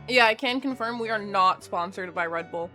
Yeah, I can confirm we are not sponsored by Red Bull.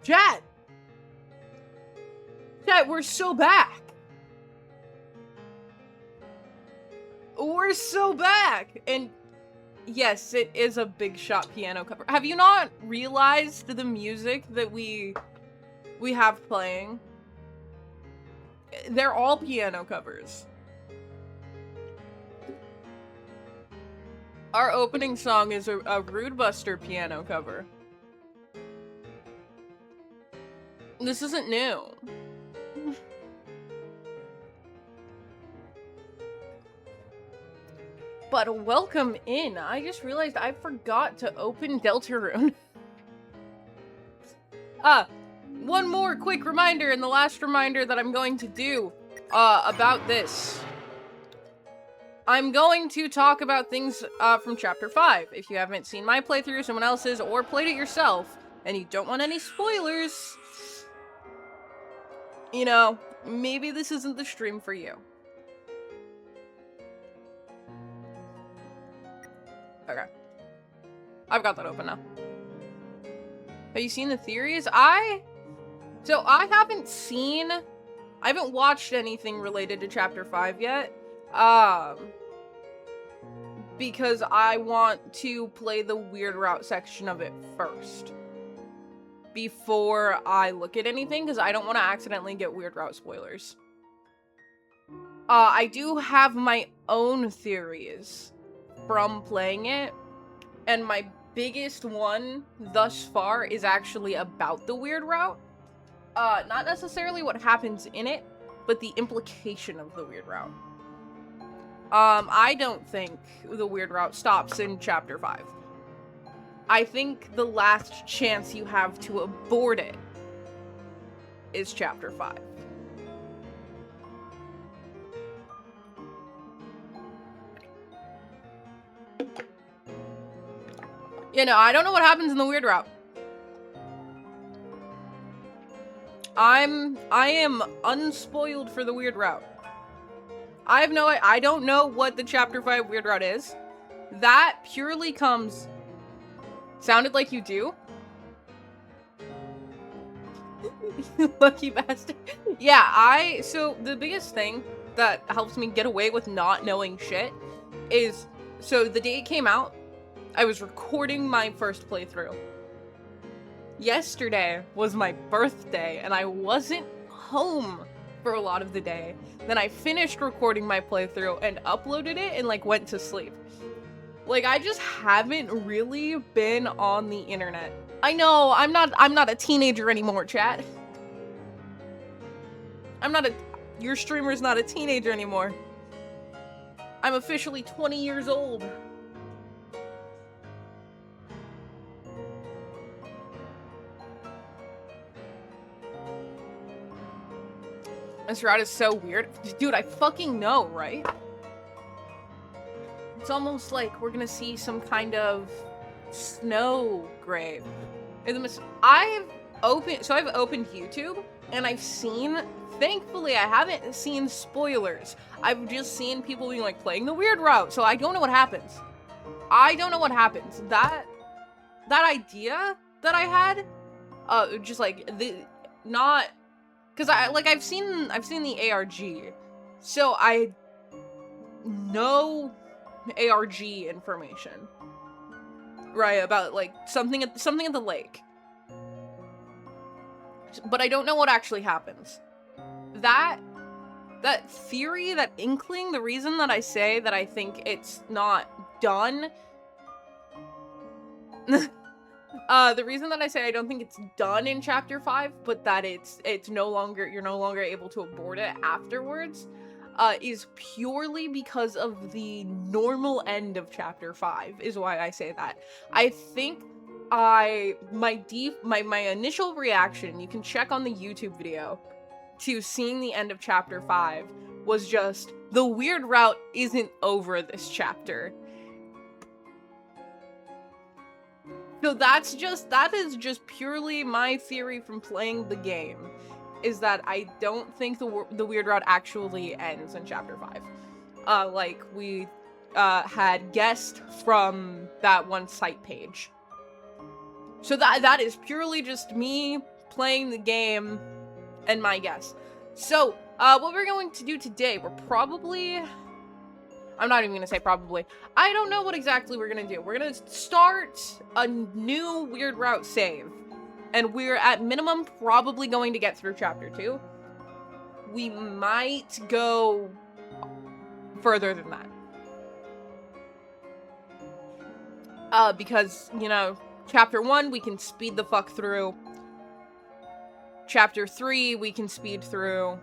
Chat! Chat, we're so back! We're so back! And yes, it is a Big Shot piano cover. Have you not realized the music that we have playing? They're all piano covers. Our opening song is a Rude Buster piano cover. This isn't new. But welcome in. I just realized I forgot to open Deltarune. One more quick reminder, and the last reminder that I'm going to do about this. I'm going to talk about things from Chapter 5. If you haven't seen my playthrough, someone else's, or played it yourself, and you don't want any spoilers, you know, maybe this isn't the stream for you. Okay. I've got that open now. Have you seen the theories? I haven't watched anything related to Chapter 5 yet. Because I want to play the Weird Route section of it first. Before I look at anything, because I don't want to accidentally get Weird Route spoilers. I do have my own theories from playing it, and my biggest one thus far is actually about the Weird Route. Not necessarily what happens in it, but the implication of the Weird Route. I don't think the Weird Route stops in Chapter 5. I think the last chance you have to abort it is Chapter 5. You know, I don't know what happens in the Weird Route. I am unspoiled for the Weird Route. I don't know what the Chapter 5 Weird Route is. That purely comes... Sounded like you do? You lucky bastard. Yeah, so the biggest thing that helps me get away with not knowing shit is... So the day it came out, I was recording my first playthrough. Yesterday was my birthday, and I wasn't home for a lot of the day. Then I finished recording my playthrough and uploaded it and, like, went to sleep. Like, I just haven't really been on the internet. I know, I'm not a teenager anymore, chat. Your streamer's not a teenager anymore. I'm officially 20 years old. This route is so weird. Dude, I fucking know, right? It's almost like we're gonna see some kind of snow grave. I've opened YouTube, and I've seen, thankfully, I haven't seen spoilers. I've just seen people being like, playing the weird route, so I don't know what happens. I don't know what happens. That idea that I had, just like, not, because I've seen the ARG, so I know ARG information, right, about, like, something at the lake. But I don't know what actually happens. That theory, that inkling, the reason that I say that I think it's not done, the reason that I say I don't think it's done in chapter 5, but that it's no longer, you're no longer able to abort it afterwards, is purely because of the normal end of chapter 5, is why I say that. I think my initial reaction, you can check on the YouTube video, to seeing the end of chapter 5 was just, the weird route isn't over this chapter. So that is just purely my theory from playing the game, is that I don't think the weird route actually ends in chapter 5. Like we had guessed from that one site page. So that is purely just me playing the game and my guess. So, what we're going to do today, I'm not even gonna say probably. I don't know what exactly we're gonna do. We're gonna start a new weird route save. And we're at minimum probably going to get through chapter 2. We might go further than that. Because, you know, chapter 1 we can speed the fuck through. Chapter 3 we can speed through.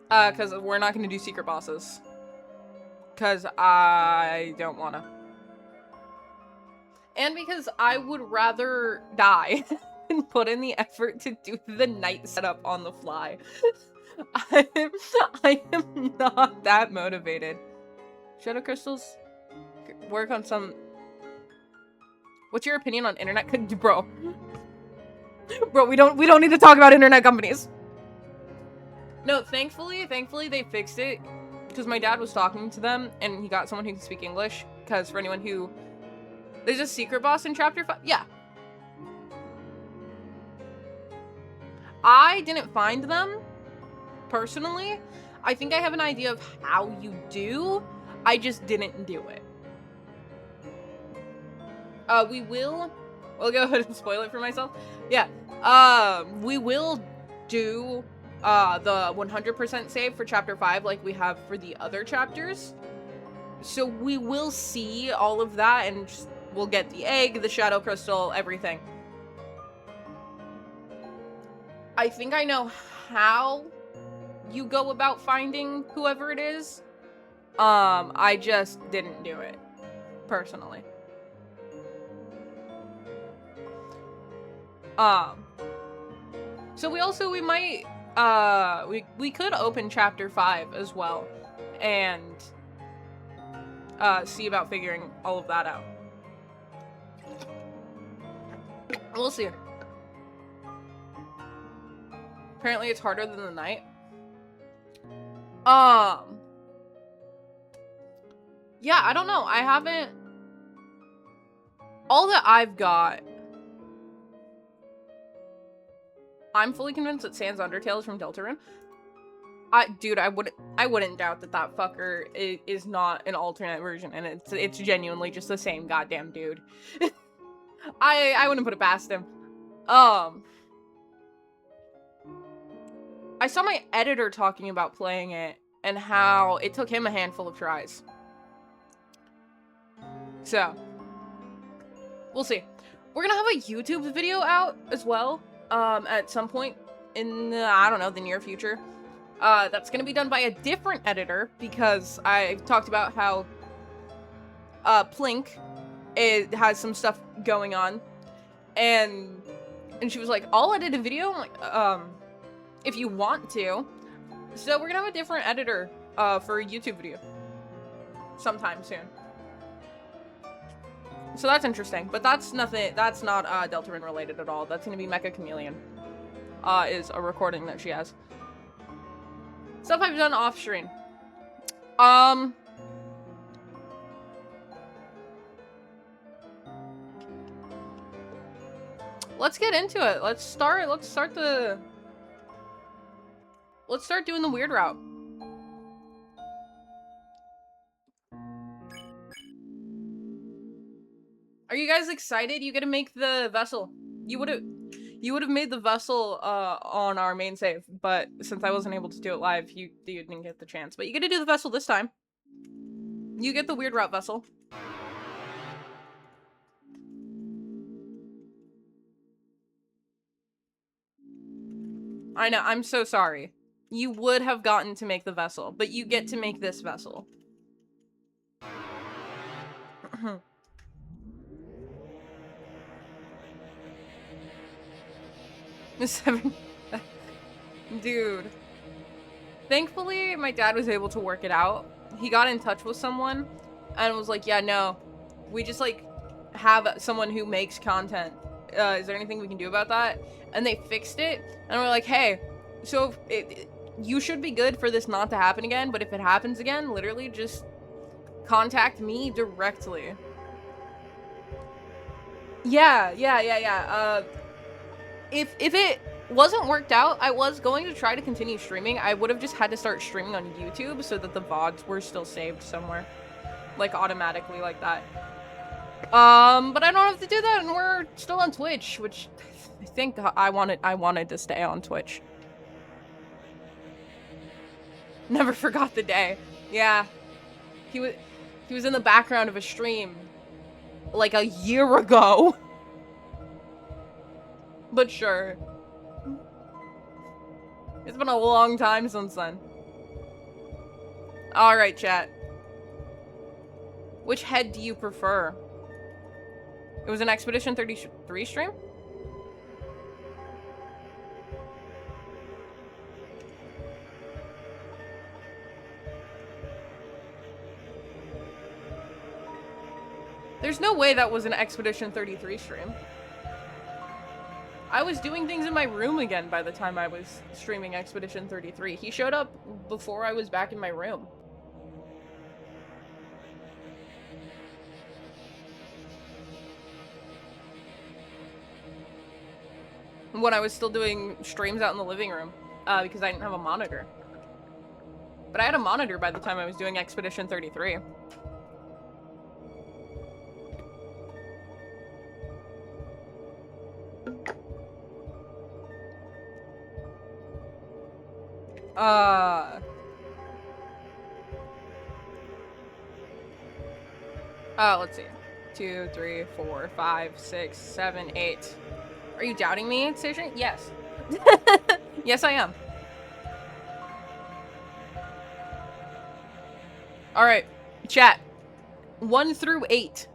Because we're not going to do secret bosses. Because I don't want to. And because I would rather die than put in the effort to do the night setup on the fly. I am not that motivated. Shadow crystals? Work on some... What's your opinion on internet? Bro. Bro, we don't need to talk about internet companies. No, thankfully they fixed it, because my dad was talking to them, and he got someone who can speak English, because for anyone who... There's a secret boss in chapter 5? Yeah. I didn't find them, personally. I think I have an idea of how you do, I just didn't do it. We'll go ahead and spoil it for myself. Yeah, we will do the 100% save for chapter 5 like we have for the other chapters. So we will see all of that, and just, we'll get the egg, the shadow crystal, everything. I think I know how you go about finding whoever it is. I just didn't do it, personally. So we might, we could open chapter 5 as well, and, see about figuring all of that out. We'll see. Apparently it's harder than the night. Yeah, I don't know. I haven't... All that I've got... I'm fully convinced that Sans Undertale is from Deltarune. Dude, I wouldn't doubt that fucker is not an alternate version, and it's genuinely just the same goddamn dude. I wouldn't put it past him. I saw my editor talking about playing it, and how it took him a handful of tries. So, we'll see. We're gonna have a YouTube video out as well, at some point in the, I don't know, the near future. That's gonna be done by a different editor, because I talked about how, Plink has some stuff going on, and she was like, I'll edit a video, I'm like, if you want to. So we're gonna have a different editor, for a YouTube video sometime soon. So that's interesting, but that's nothing. That's not Deltarune related at all. That's gonna be Mecha Chameleon. Is a recording that she has. Stuff I've done off stream. Let's get into it. Let's start doing the weird route. Are you guys excited? You get to make the vessel. You would have made the vessel on our main save, but since I wasn't able to do it live, you didn't get the chance. But you get to do the vessel this time. You get the weird route vessel. I know, I'm so sorry. You would have gotten to make the vessel, but you get to make this vessel. Dude. Thankfully, my dad was able to work it out. He got in touch with someone and was like, yeah, no. We just, like, have someone who makes content. Is there anything we can do about that? And they fixed it. And we're like, hey, so you should be good for this not to happen again. But if it happens again, literally just contact me directly. Yeah. If it wasn't worked out, I was going to try to continue streaming. I would have just had to start streaming on YouTube so that the VODs were still saved somewhere. Like, automatically like that. But I don't have to do that, and we're still on Twitch, which I think I wanted to stay on Twitch. Never forgot the day. Yeah. He was in the background of a stream like a year ago. But sure. It's been a long time since then. Alright, chat. Which head do you prefer? It was an Expedition 33 stream? There's no way that was an Expedition 33 stream. I was doing things in my room again by the time I was streaming Expedition 33. He showed up before I was back in my room. When I was still doing streams out in the living room, because I didn't have a monitor. But I had a monitor by the time I was doing Expedition 33. Let's see. 2, 3, 4, 5, 6, 7, 8. Are you doubting me, Station? Yes. Yes, I am. Alright, chat. 1 through 8.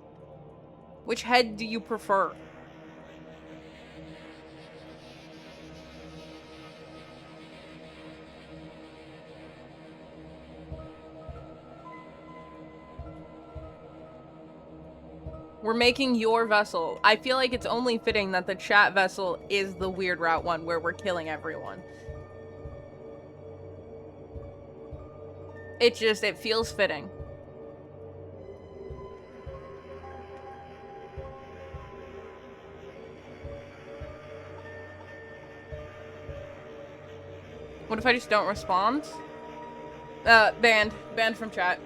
Which head do you prefer? We're making your vessel. I feel like it's only fitting that the chat vessel is the weird route one where we're killing everyone. It feels fitting. What if I just don't respond? Banned from chat.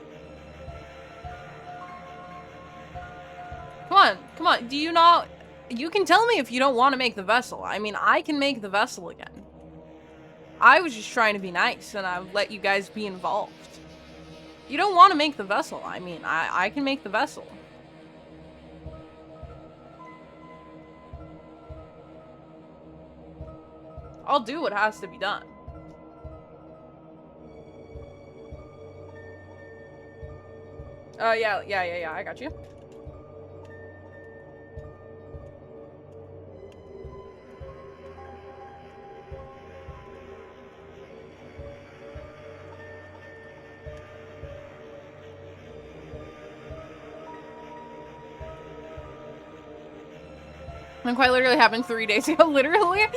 Come on, do you not... You can tell me if you don't want to make the vessel. I mean, I can make the vessel again. I was just trying to be nice, and I would let you guys be involved. You don't want to make the vessel. I mean, I can make the vessel. I'll do what has to be done. Yeah, I got you. And quite literally happened 3 days ago, literally.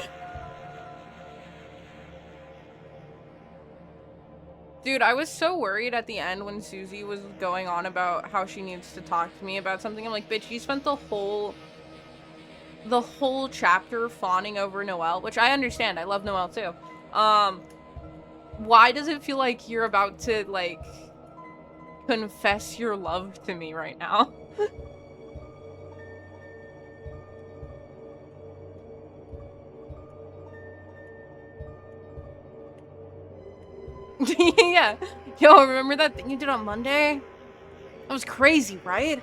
Dude, I was so worried at the end when Susie was going on about how she needs to talk to me about something. I'm like, bitch, you spent the whole chapter fawning over Noelle, which I understand. I love Noelle too. Why does it feel like you're about to, like, confess your love to me right now? Yeah. Yo, remember that thing you did on Monday? That was crazy, right?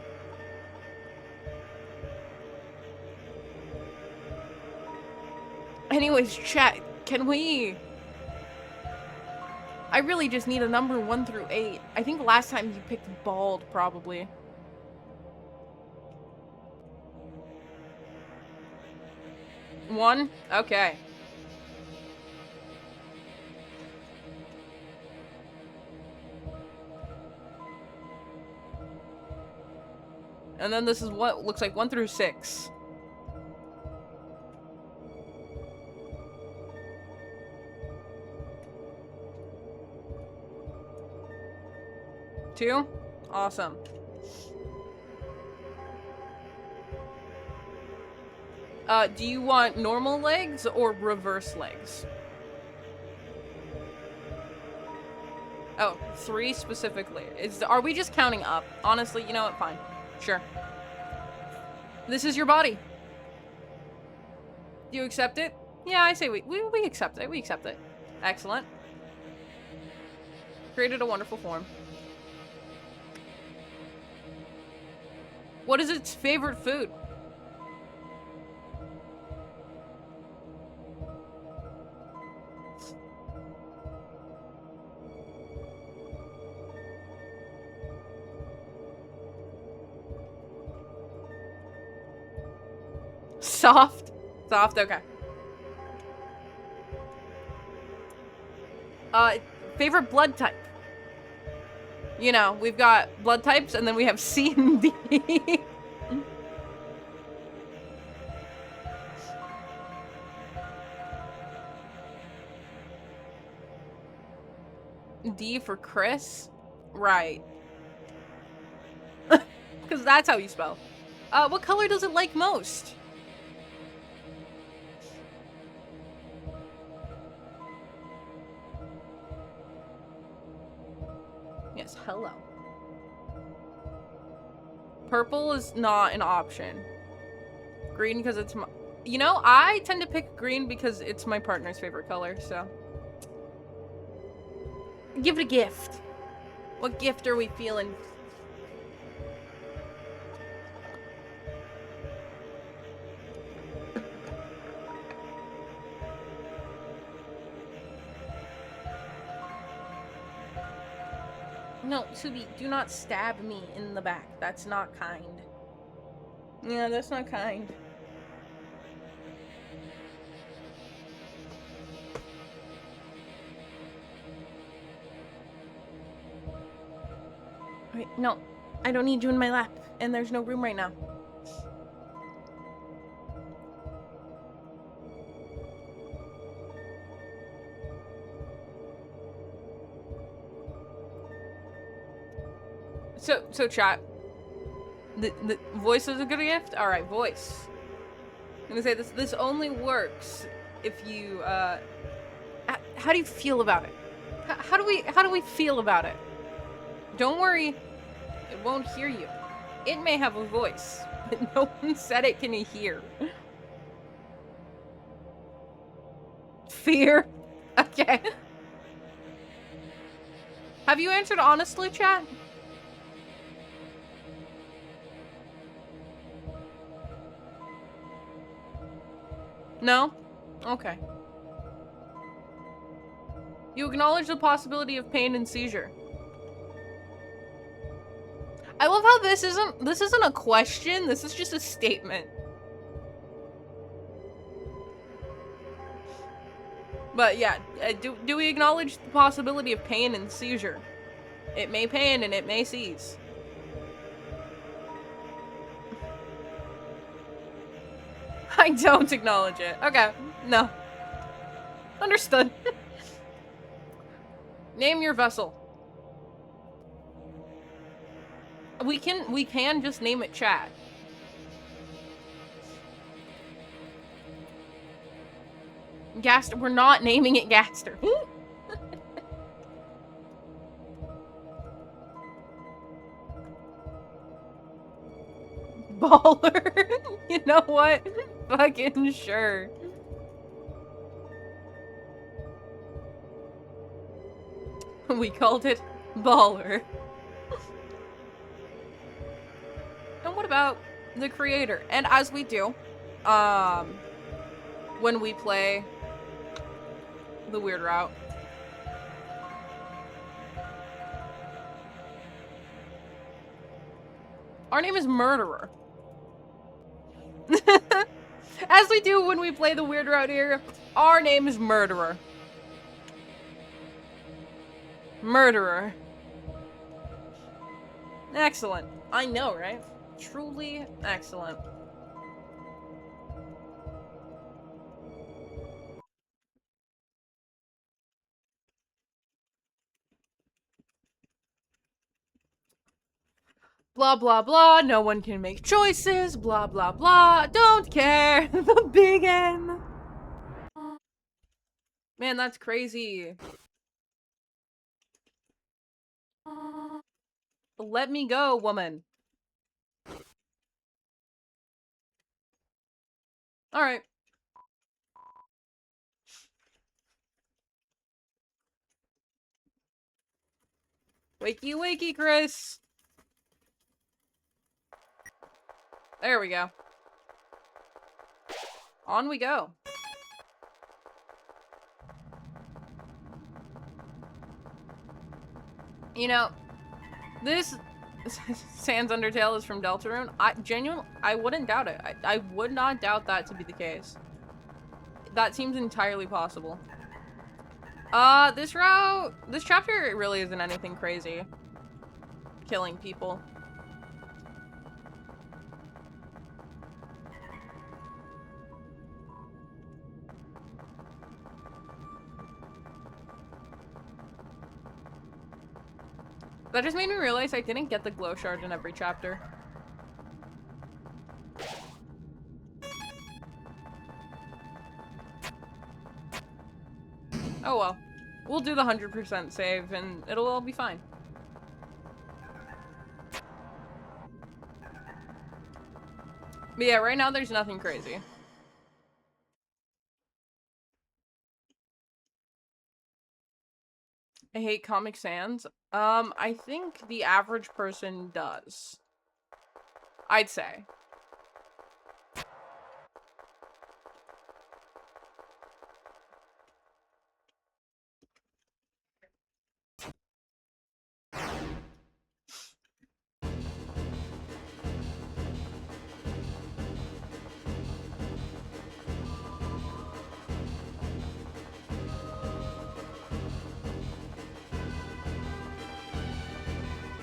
Anyways, chat, can we... I really just need a number 1 through 8. I think last time you picked bald, probably. One? Okay. And then this is what looks like 1 through 6. Two? Awesome. Do you want normal legs or reverse legs? Oh, 3 specifically. Are we just counting up? Honestly, you know what? Fine. Sure. This is your body. Do you accept it? Yeah, I say we accept it. We accept it. Excellent. Created a wonderful form. What is its favorite food? Soft? Soft, okay. Favorite blood type? You know, we've got blood types, and then we have C and D. D for Chris? Right. Because that's how you spell. What color does it like most? Yes, hello. Purple is not an option. Green because it's my... You know, I tend to pick green because it's my partner's favorite color, so... Give it a gift. What gift are we feeling? No, Subi, do not stab me in the back. That's not kind. Yeah, that's not kind. Wait, no. I don't need you in my lap, and there's no room right now. So chat. The voice is a good gift? Alright, voice. I'm gonna say this only works if you, how do you feel about it? How do we feel about it? Don't worry, it won't hear you. It may have a voice, but no one said it can hear. Fear? Okay. Have you answered honestly, chat? No? Okay. You acknowledge the possibility of pain and seizure. I love how this isn't a question, this is just a statement. But yeah, do we acknowledge the possibility of pain and seizure? It may pain and it may seize. I don't acknowledge it. Okay. No. Understood. Name your vessel. We can just name it chat. Gaster. We're not naming it Gaster. Baller. You know what? Fucking sure. We called it Baller. And what about the creator? And as we do, when we play the weird route, our name is Murderer. As we do when we play the weird route here, our name is Murderer. Murderer. Excellent. I know, right? Truly excellent. Blah, blah, blah. No one can make choices. Blah, blah, blah. Don't care. The big N. Man, that's crazy. Let me go, woman. Alright. Wakey, wakey, Chris. There we go. On we go. You know, this Sans Undertale is from Deltarune. I wouldn't doubt it. I would not doubt that to be the case. That seems entirely possible. This chapter really isn't anything crazy. Killing people. That just made me realize I didn't get the glow shard in every chapter. Oh well. We'll do the 100% save and it'll all be fine. But yeah, right now there's nothing crazy. I hate Comic Sans. I think the average person does. I'd say.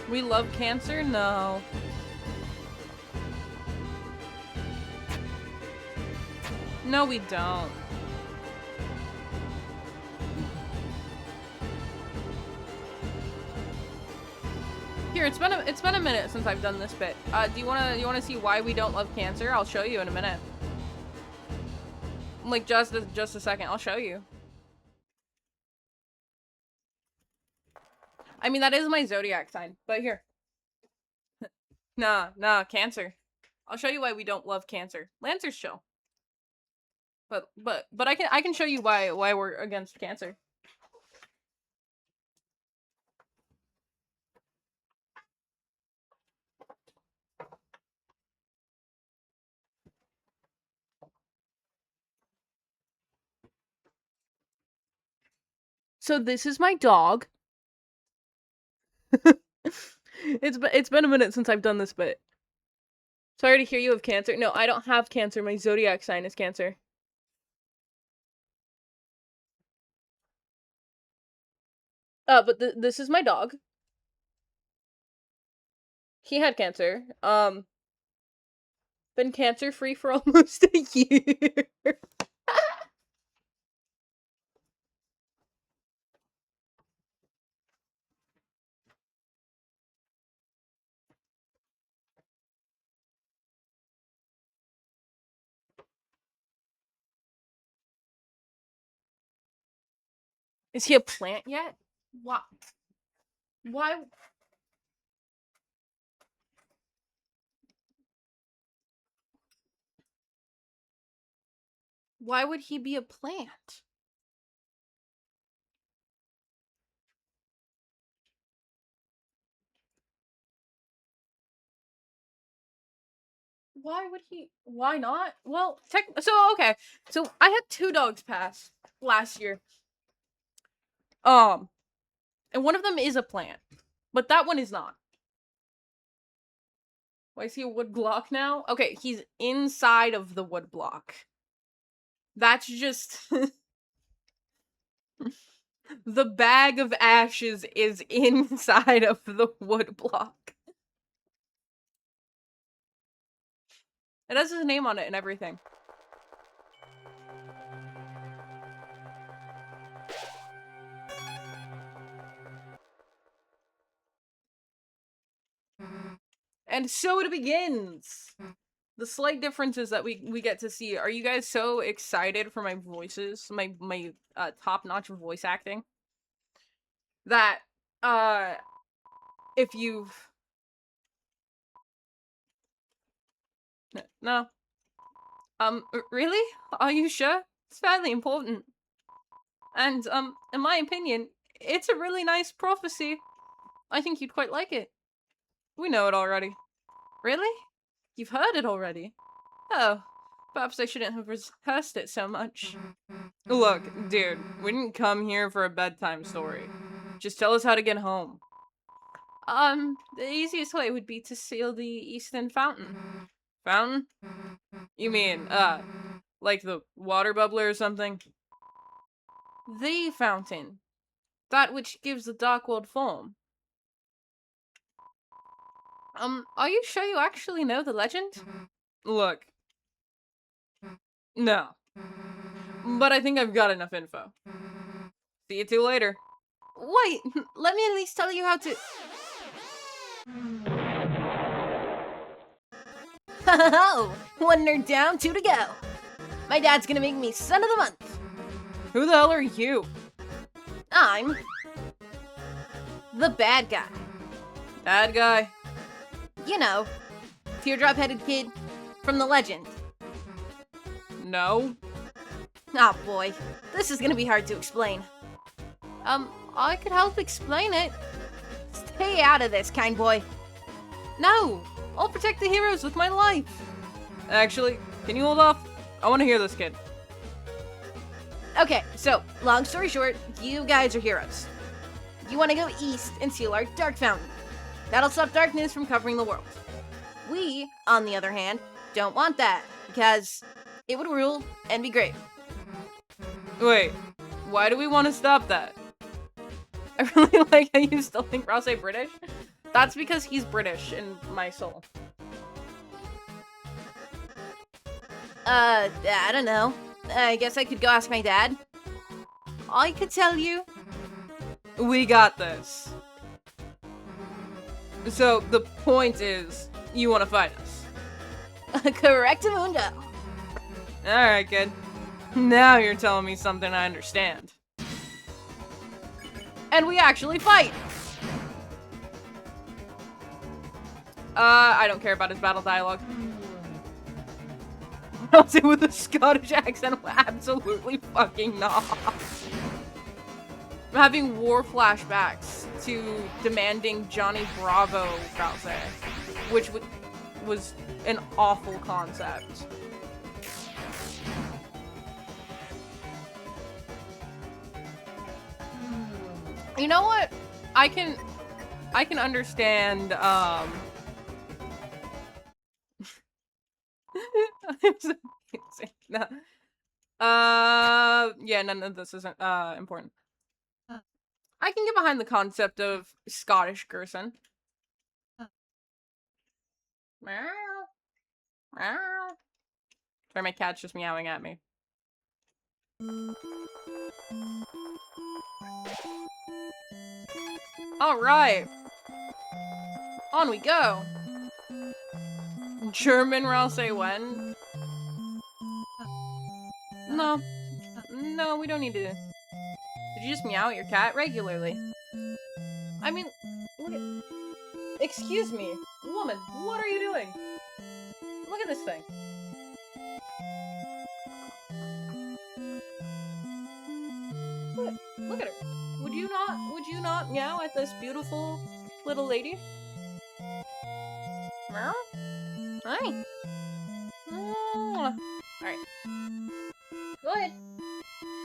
We love cancer? No. No, we don't. Here, it's been a minute since I've done this bit. Do you wanna see why we don't love cancer? I'll show you in a minute. Like just a second, I'll show you. I mean, that is my zodiac sign, but here. Nah, cancer. I'll show you why we don't love cancer. Lancer's chill. But I can show you why we're against cancer. So this is my dog. It's been a minute since I've done this bit. Sorry to hear you have cancer. No, I don't have cancer. My zodiac sign is Cancer. But this is my dog. He had cancer. Been cancer-free for almost a year. Is he a plant yet? Why? Why? Why would he be a plant? Why would he? Why not? Well, okay. So I had 2 dogs pass last year. And one of them is a plant, but that one is not. Why is he a wood block now? Okay, he's inside of the wood block. That's just the bag of ashes is inside of the wood block. It has his name on it and everything. And so it begins. The slight differences that we get to see. Are you guys so excited for my voices, my top-notch voice acting? That if you've no really? Are you sure? It's fairly important. And in my opinion, it's a really nice prophecy. I think you'd quite like it. We know it already. Really? You've heard it already? Oh, perhaps I shouldn't have rehearsed it so much. Look, dude, we didn't come here for a bedtime story. Just tell us how to get home. The easiest way would be to seal the Eastern Fountain. Fountain? You mean, like the water bubbler or something? The fountain. That which gives the Dark World form. Are you sure you actually know the legend? Look. No. But I think I've got enough info. See you two later. Wait, let me at least tell you how to... Ho-ho-ho! One nerd down, 2 to go. My dad's gonna make me son of the month. Who the hell are you? I'm the bad guy. Bad guy? You know, teardrop-headed kid from the legend. No. Oh boy, this is gonna be hard to explain. I could help explain it. Stay out of this, kind boy. No! I'll protect the heroes with my life! Actually, can you hold off? I want to hear this kid. Okay, so, long story short, you guys are heroes. You want to go east and seal our Dark Fountain. That'll stop darkness from covering the world. We, on the other hand, don't want that, because it would rule and be great. Wait, why do we want to stop that? I really like how you still think Ross ain't British. That's because he's British in my soul. I don't know. I guess I could go ask my dad. I could tell you. We got this. So, the point is, you want to fight us. Correctamundo. Alright, kid. Now you're telling me something I understand. And we actually fight! I don't care about his battle dialogue. I'll say with a Scottish accent, absolutely fucking not. I'm having war flashbacks to demanding Johnny Bravo Krause, which was an awful concept. You know what? I can understand, no. Yeah, none of this isn't, important. I can get behind the concept of Scottish Gerson. Sorry, my cat's just meowing at me. Alright. On we go. German Rouse when? No. No, we don't need to. Did you just meow at your cat regularly? I mean, look at... Excuse me. Woman, what are you doing? Look at this thing. Look at her. Would you not meow at this beautiful little lady? Meow? Hi. Alright. Go ahead.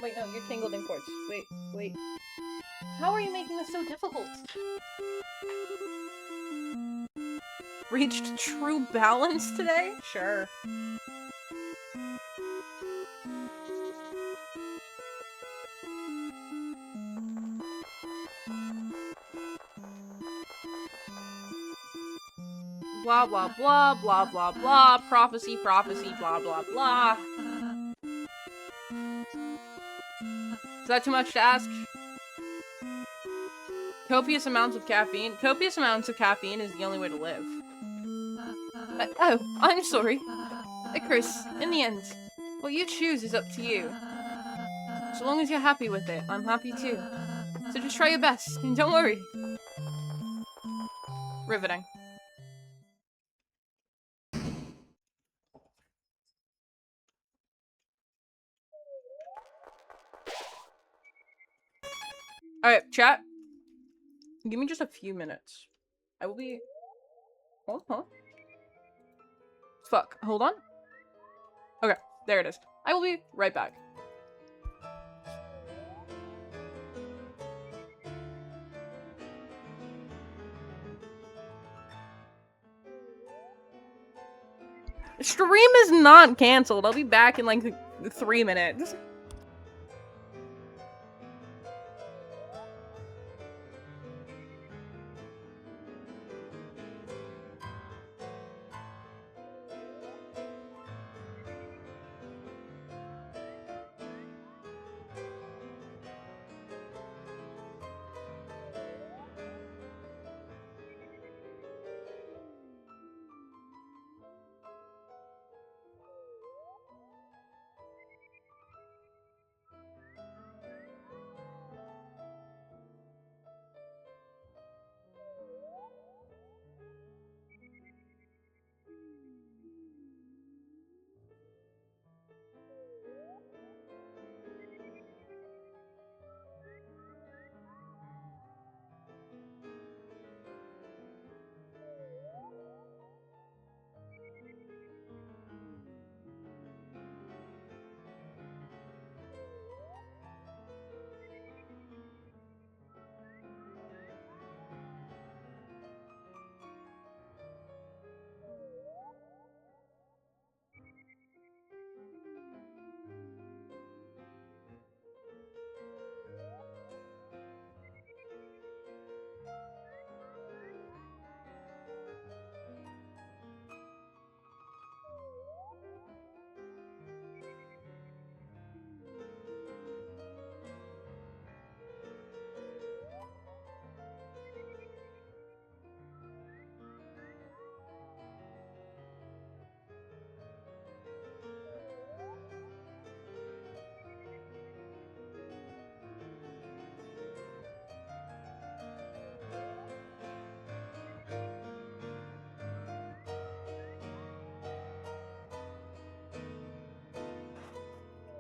Wait, no, you're tangled in cords. Wait. How are you making this so difficult? Reached true balance today? Sure. Blah, blah, blah, blah, blah, blah. Prophecy, prophecy, blah, blah, blah. Is that too much to ask? Copious amounts of caffeine? Copious amounts of caffeine is the only way to live. Oh, I'm sorry. Chris, in the end, what you choose is up to you. So long as you're happy with it, I'm happy too. So just try your best, and don't worry. Riveting. Alright, chat. Give me just a few minutes. I will be... Huh? Fuck. Hold on. Okay, there it is. I will be right back. Stream is not canceled. I'll be back in like 3 minutes.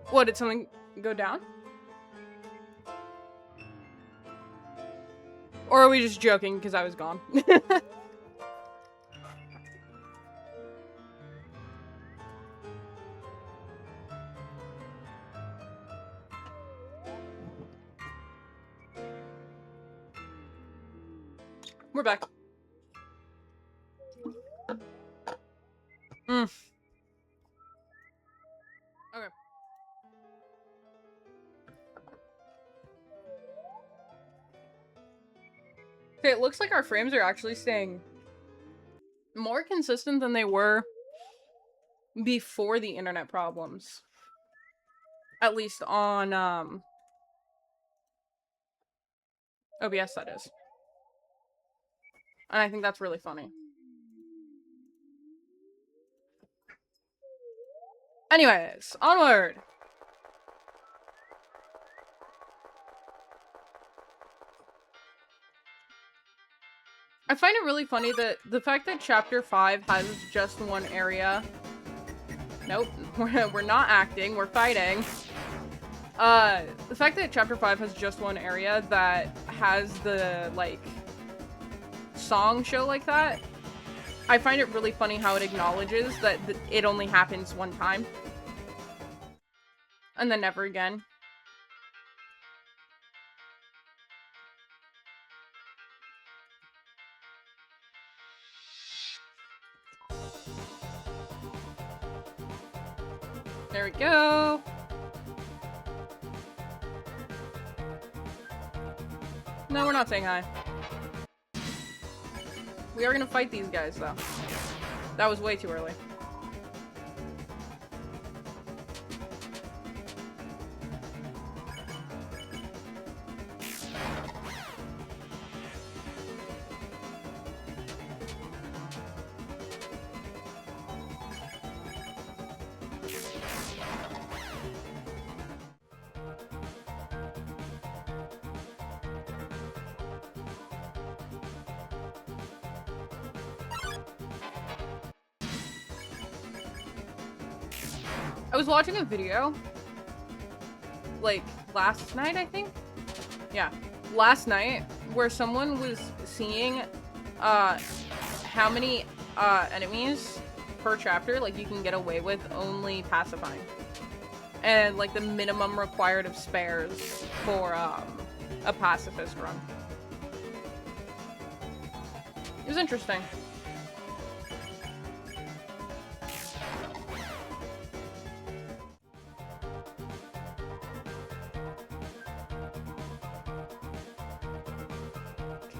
What, did something go down? Or are we just joking because I was gone? We're back. Okay. Okay, it looks like our frames are actually staying more consistent than they were before the internet problems. At least on, OBS, that is. And I think that's really funny. Anyways, onward! I find it really funny that the fact that Chapter 5 has just one area... Nope, we're not acting, we're fighting. The fact that Chapter 5 has just one area that has the, like, song show like that, I find it really funny how it acknowledges that it only happens one time. And then never again. There we go. No, we're not saying hi. We are gonna fight these guys, though. That was way too early. I was watching a video, like, last night, I think? Yeah, last night, where someone was seeing, how many, enemies per chapter, like, you can get away with only pacifying. And, like, the minimum required of spares for, a pacifist run. It was interesting.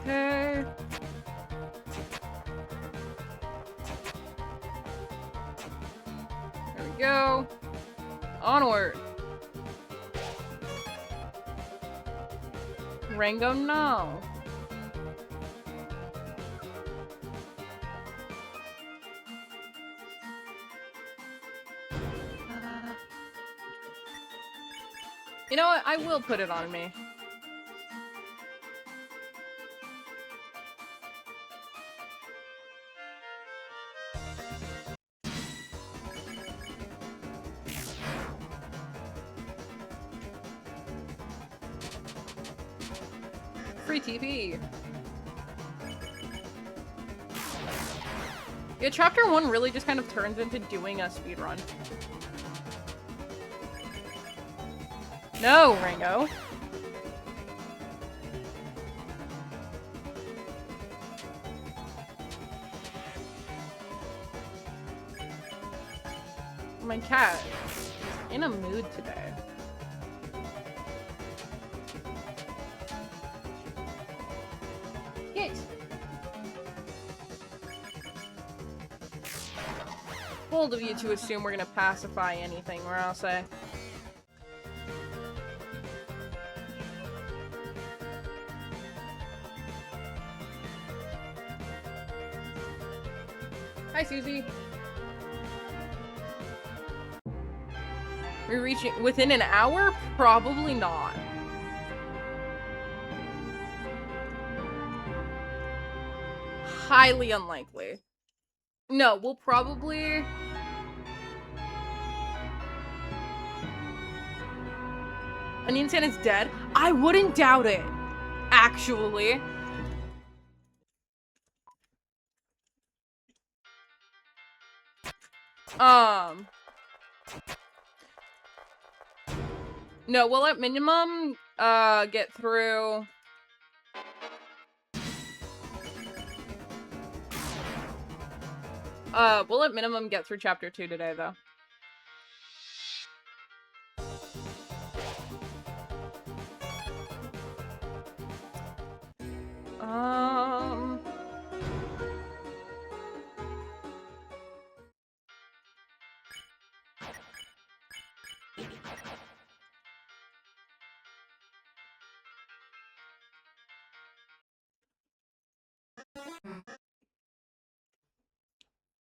Okay. There we go. Onward. Rango, no. You know what? I will put it on me. Free TP. Yeah, chapter 1 really just kind of turns into doing a speedrun. No, Rango. My cat is in a mood today. Yes. Bold of you to assume we're gonna pacify anything, or I'll say. Hi, Susie. We're reaching within an hour? Probably not. Highly unlikely. No, we'll probably... Onion San is dead? I wouldn't doubt it. Actually. No, we'll at minimum, get through... we'll at minimum get through chapter 2 today, though.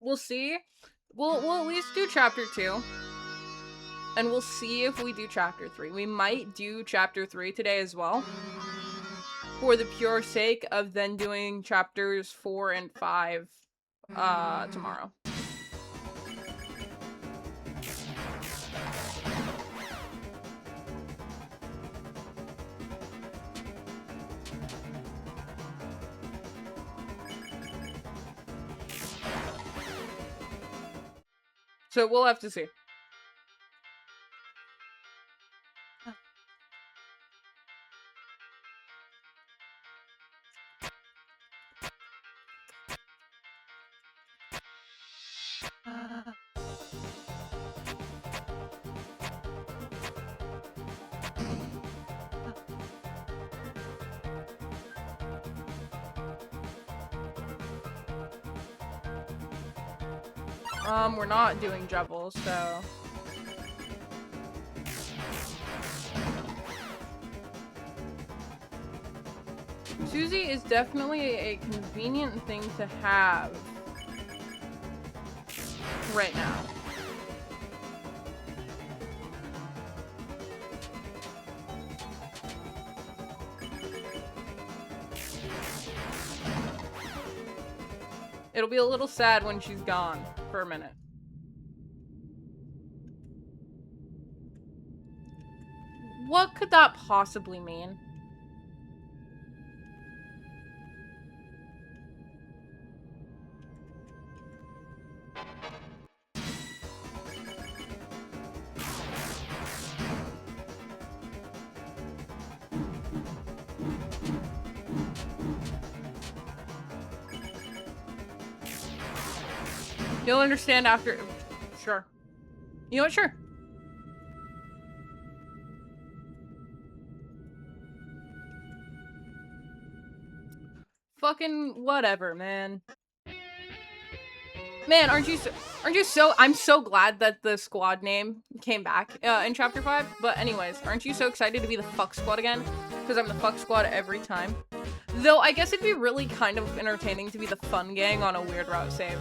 We'll see. We'll at least do chapter 2. And we'll see if we do chapter 3. We might do chapter 3 today as well. For the pure sake of then doing chapters 4 and 5 tomorrow. So we'll have to see. We're not doing Jevils, so... Susie is definitely a convenient thing to have right now. It'll be a little sad when she's gone for a minute. What could that possibly mean? You'll understand after... Sure. You know what? Sure. Fucking whatever, man. Man, aren't you so... I'm so glad that the squad name came back in Chapter 5. But anyways, aren't you so excited to be the fuck squad again? Because I'm the fuck squad every time. Though, I guess it'd be really kind of entertaining to be the fun gang on a weird route save.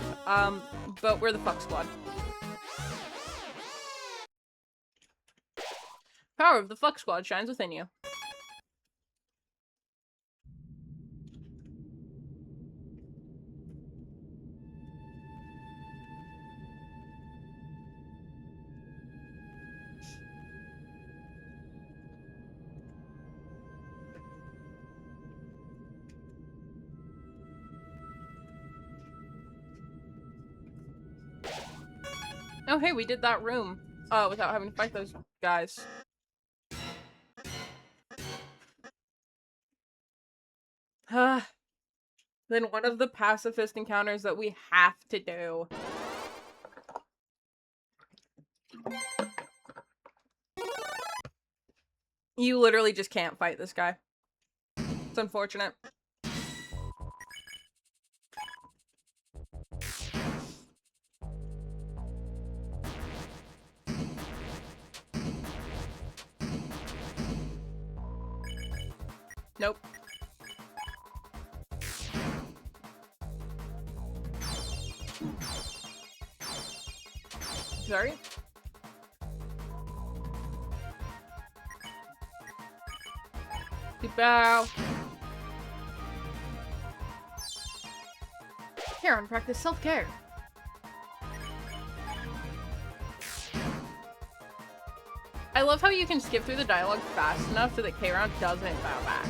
But we're the fuck squad. Power of the fuck squad shines within you. Oh, hey, we did that room, without having to fight those guys. Then one of the pacifist encounters that we have to do. You literally just can't fight this guy. It's unfortunate. Nope. Sorry? Bow. Karen, practice self-care. I love how you can skip through the dialogue fast enough so that K-Round doesn't bow back.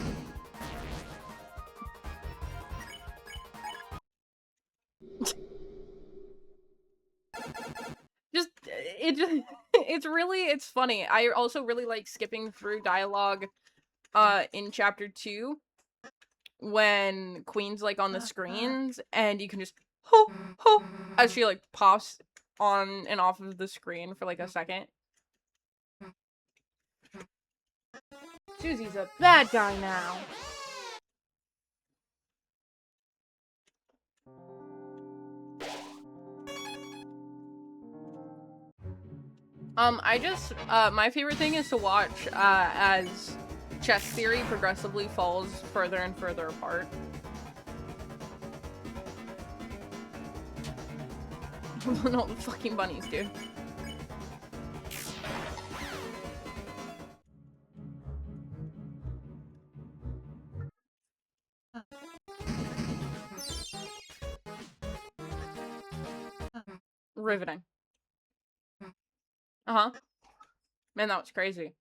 It's funny. I also really like skipping through dialogue in chapter 2 when Queen's like on the screens and you can just ho ho as she like pops on and off of the screen for like a second. Susie's a bad guy now. I just, my favorite thing is to watch, as chess theory progressively falls further and further apart. No, the fucking bunnies, dude. Riveting. Uh-huh. Man, that was crazy.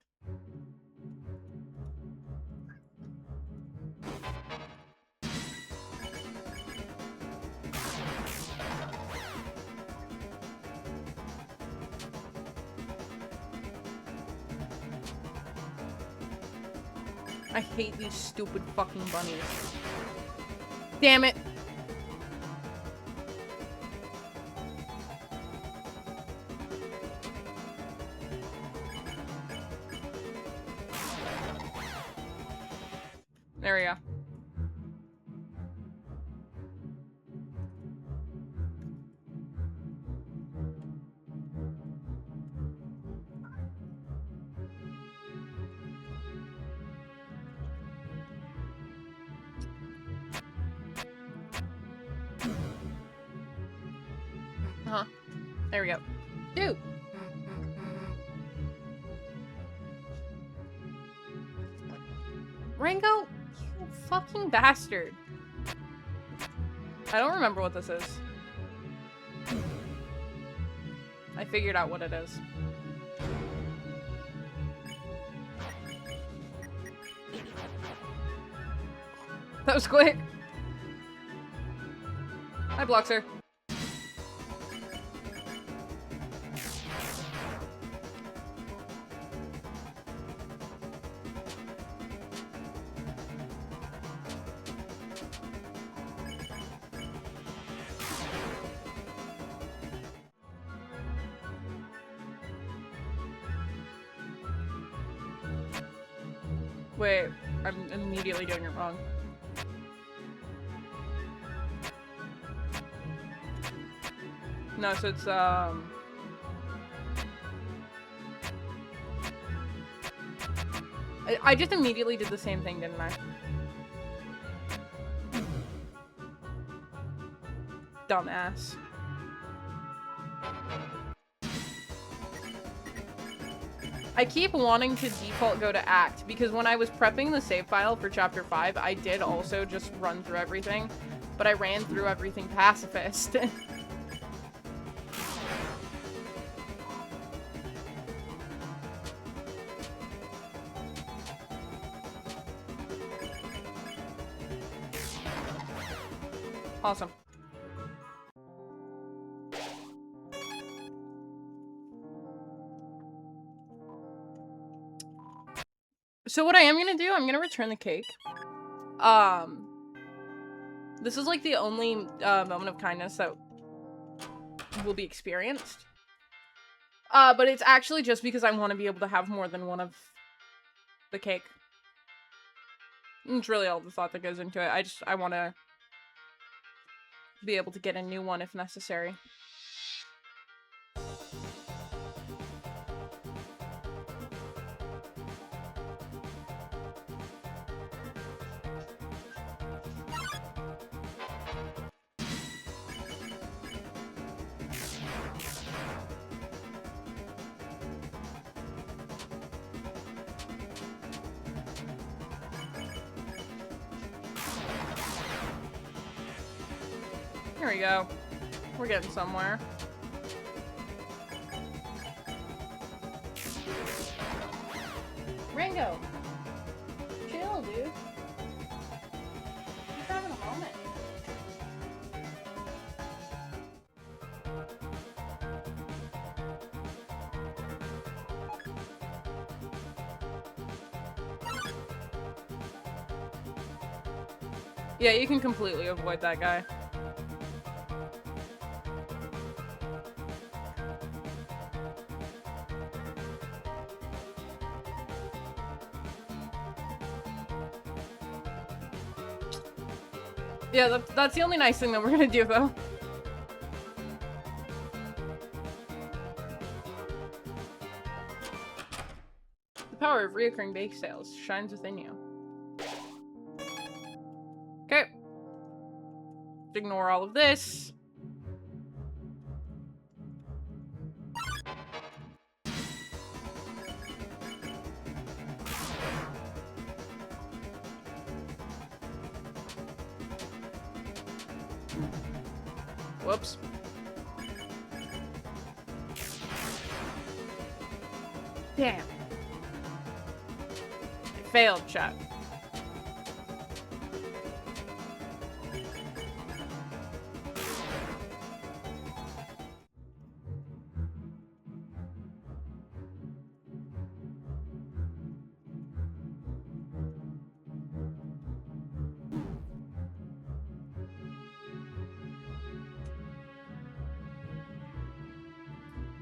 I hate these stupid fucking bunnies. Damn it. There we go. Uh-huh. There we go. Dude. Rango, you fucking bastard. I don't remember what this is. I figured out what it is. That was quick. Hi, Bloxer. Wait, I'm immediately doing it wrong. No, so it's, I just immediately did the same thing, didn't I? Dumbass. I keep wanting to default go to Act, because when I was prepping the save file for Chapter 5, I did also just run through everything, but I ran through everything pacifist. Awesome. So what I am gonna do, I'm gonna return the cake. This is like the only moment of kindness that will be experienced. But it's actually just because I want to be able to have more than one of the cake. It's really all the thought that goes into it. I want to be able to get a new one if necessary. Here we go. We're getting somewhere. Rango! Chill, dude. Just having a moment. Yeah, you can completely avoid that guy. Yeah, that's the only nice thing that we're gonna do, though. The power of reoccurring bake sales shines within you. Okay. Ignore all of this. Whoops. Damn. Failed, chat.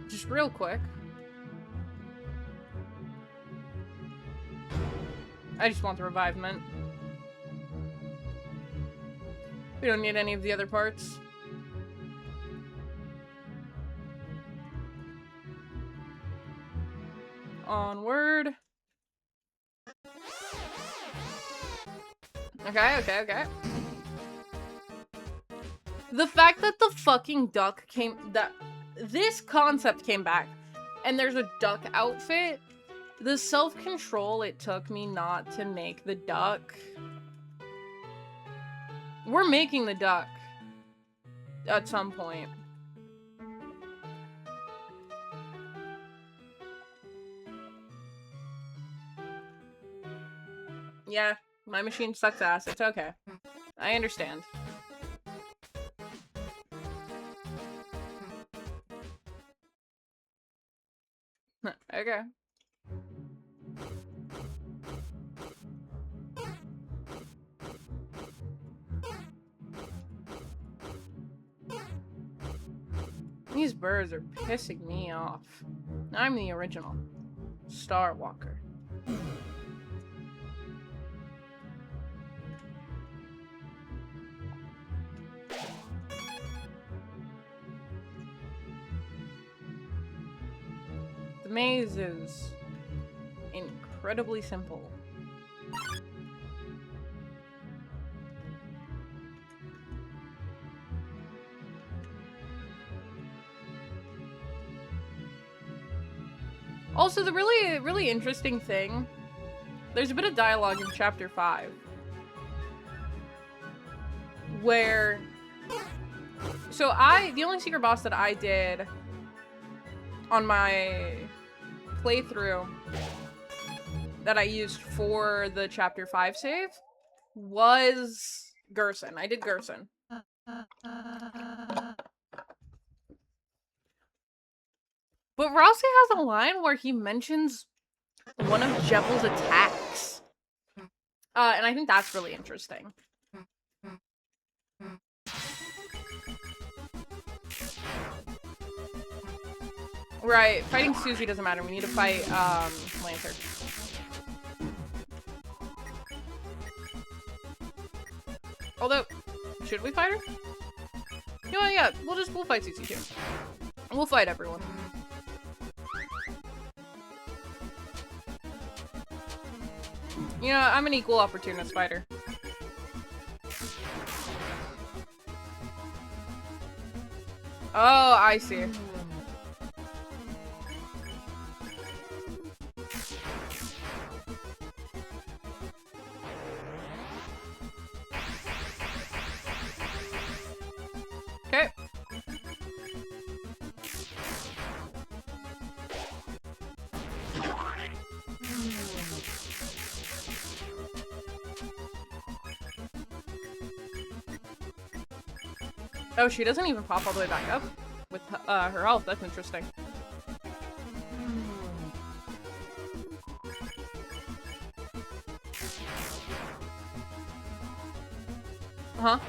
Just real quick. I just want the revivement. We don't need any of the other parts. Onward. Okay. The fact that the fucking duck this concept came back, and there's a duck outfit, the self-control it took me not to make the duck. We're making the duck at some point. Yeah, my machine sucks ass. It's okay. I understand. Okay. These birds are pissing me off. I'm the original Star Walker. The maze is incredibly simple. Also, the really interesting thing, there's a bit of dialogue in chapter 5 where, so the only secret boss that I did on my playthrough that I used for the chapter 5 save was Gerson. I did Gerson. But Rossi has a line where he mentions one of Jevel's attacks. And I think that's really interesting. Right, fighting Susie doesn't matter. We need to fight, Lancer. Although, should we fight her? You know what, yeah, we'll fight Susie too. We'll fight everyone. You know, I'm an equal opportunist fighter. Oh, I see. Okay. Oh, she doesn't even pop all the way back up with her health. That's interesting. Uh-huh.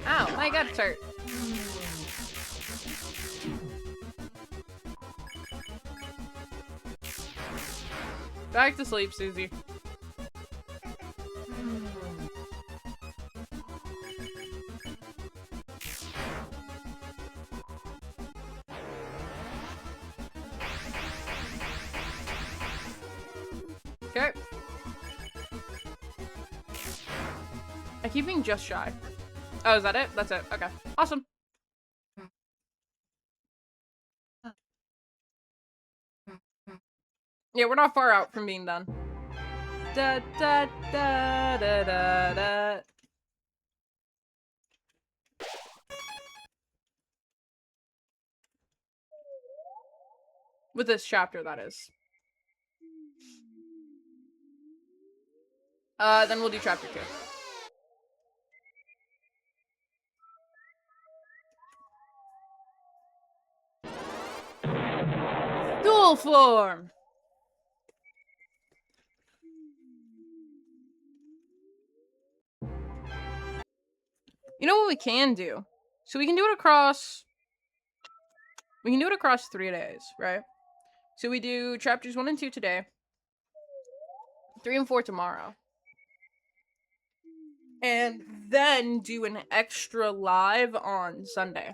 Ow, my gut's hurt. Back to sleep, Susie. Okay. I keep being just shy. Oh, is that it? That's it. Okay. Awesome. Yeah, we're not far out from being done. Da da da da da da. With this chapter, that is. Then we'll do chapter 2. Dual form! You know what we can do? So we can do it across... We can do it across 3 days, right? So we do chapters 1 and 2 today. 3 and 4 tomorrow. And then do an extra live on Sunday.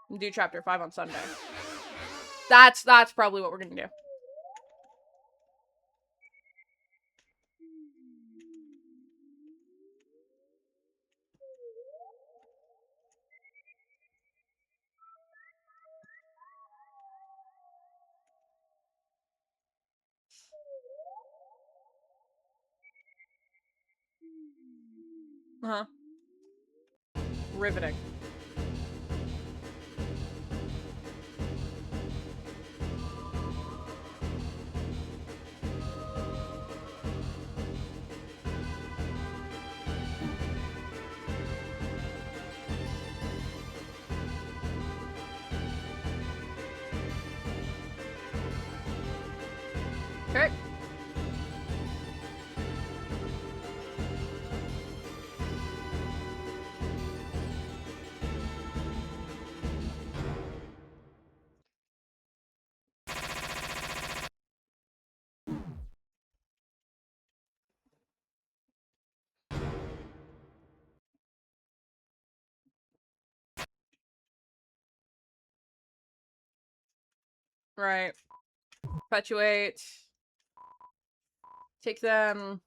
And do chapter 5 on Sunday. That's probably what we're gonna do. Uh-huh. Riveting. Okay. Right. Perpetuate. Take them.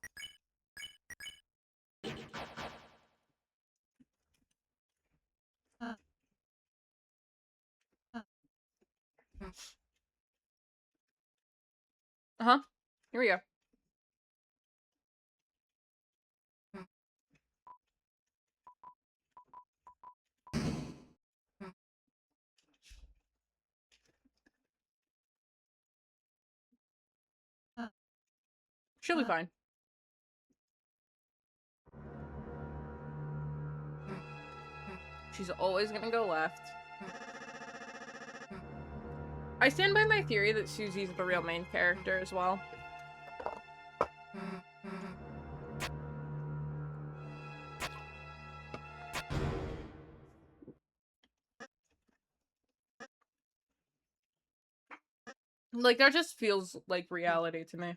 Uh-huh. Here we go. She'll be fine. She's always gonna go left. I stand by my theory that Susie's the real main character as well. Like, that just feels like reality to me.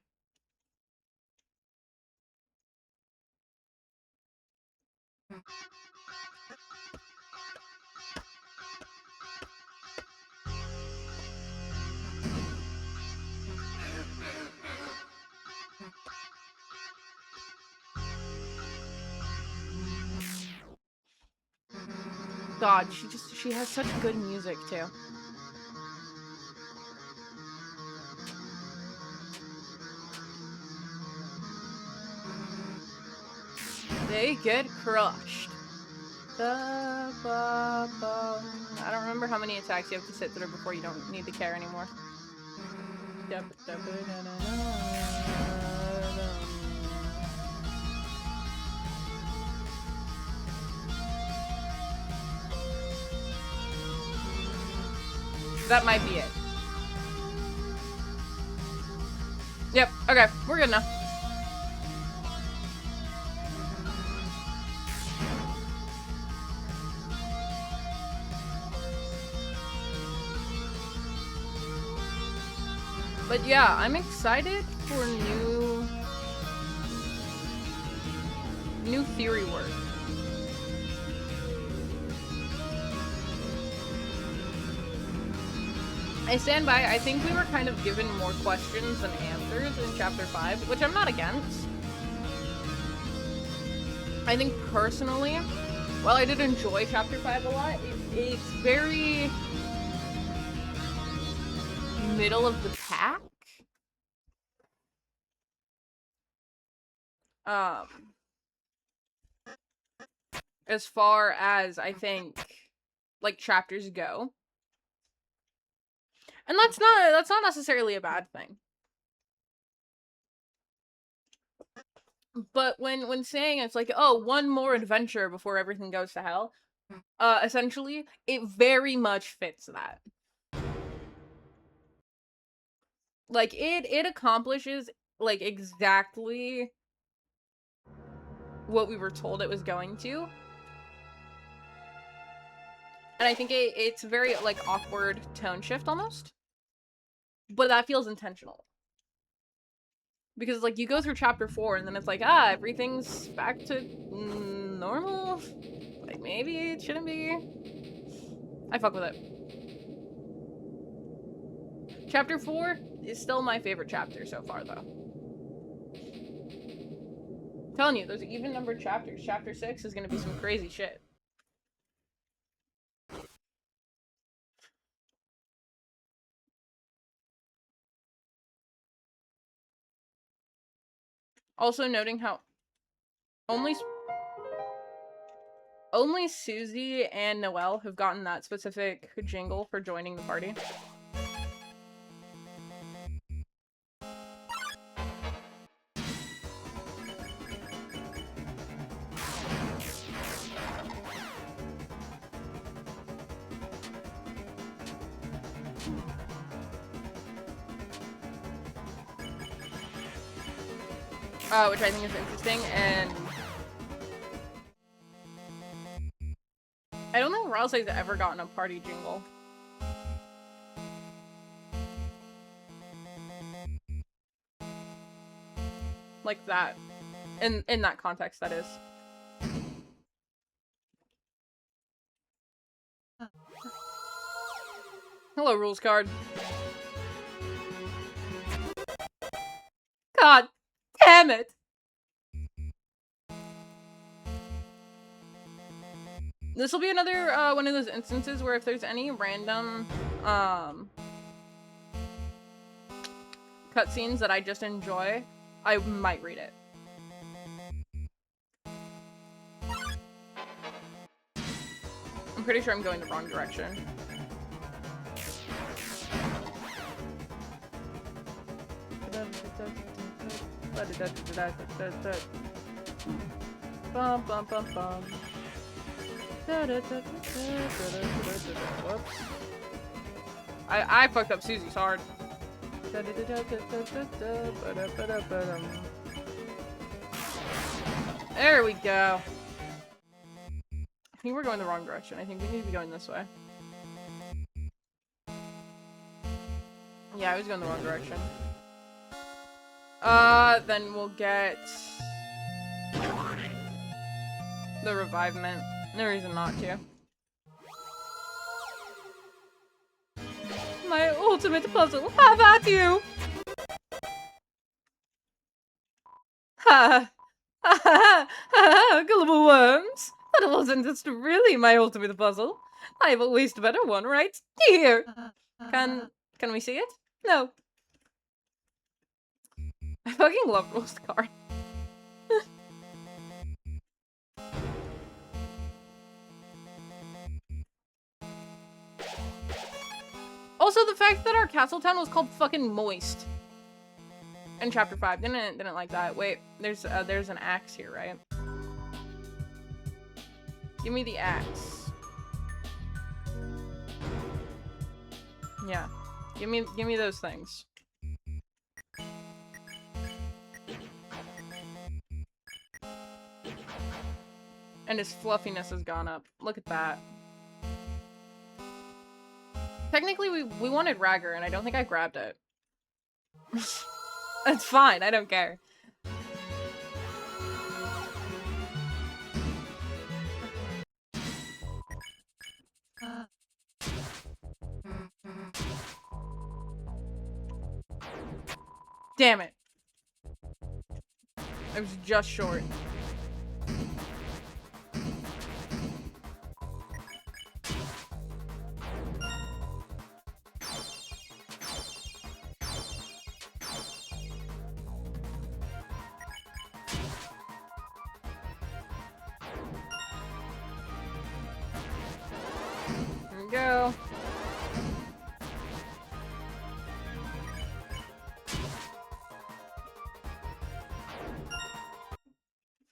God, she has such good music too. They get crushed. I don't remember how many attacks you have to sit through before you don't need to care anymore. That might be it. Yep, okay, we're good now. But yeah, I'm excited for new theory work. I stand by, I think we were kind of given more questions than answers in chapter 5, which I'm not against. I think personally, while I did enjoy chapter 5 a lot, it's very... middle of the pack. As far as I think like chapters go. And that's not necessarily a bad thing. But when saying it's like, oh, one more adventure before everything goes to hell, essentially, it very much fits that. Like, it accomplishes, like, exactly what we were told it was going to. And I think it's very, like, awkward tone shift, almost. But that feels intentional. Because, like, you go through chapter 4, and then it's like, everything's back to normal? Like, maybe it shouldn't be. I fuck with it. Chapter 4 is still my favorite chapter so far, though. I'm telling you, those even-numbered chapters. Chapter 6 is gonna be some crazy shit. Also noting how only Susie and Noelle have gotten that specific jingle for joining the party. Which I think is interesting, and I don't think Ralsei's ever gotten a party jingle. Like that. In that context, that is. Hello, rules card. God damn it! This will be another one of those instances where if there's any random cutscenes that I just enjoy, I might read it. I'm pretty sure I'm going the wrong direction. Bum bum bum bum. Whoops. I fucked up Susie's hard. There we go. I think we're going the wrong direction. I think we need to be going this way. Yeah, I was going the wrong direction. Then we'll get the revivement. No reason not to. My ultimate puzzle. Have at you! Ha! Ha ha ha! Gullible worms! That wasn't just really my ultimate puzzle. I have always a better one right here. Can we see it? No. I fucking love Roast Card. Also, the fact that our castle town was called fucking Moist in chapter 5 didn't like that. Wait, there's an axe here, right? Give me the axe. Yeah, give me those things. And his fluffiness has gone up. Look at that. Technically, we wanted Ragger, and I don't think I grabbed it. That's fine, I don't care. Damn it. I was just short. we go.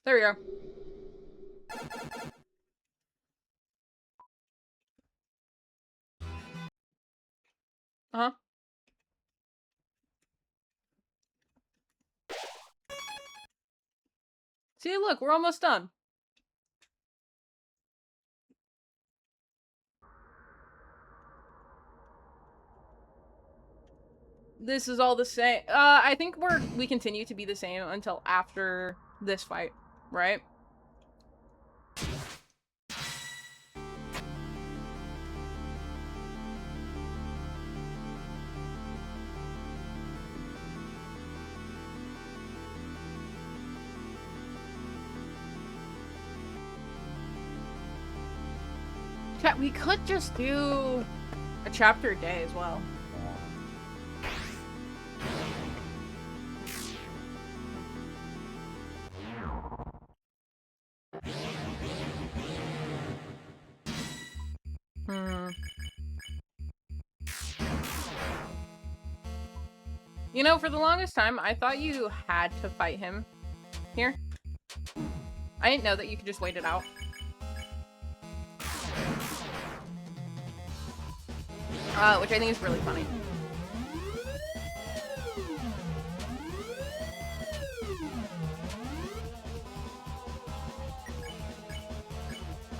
There we go. Uh-huh. See, look, we're almost done. This is all the same. I think we continue to be the same until after this fight, right? Chat, we could just do a chapter a day as well. You know, for the longest time, I thought you had to fight him here. I didn't know that you could just wait it out. Which I think is really funny.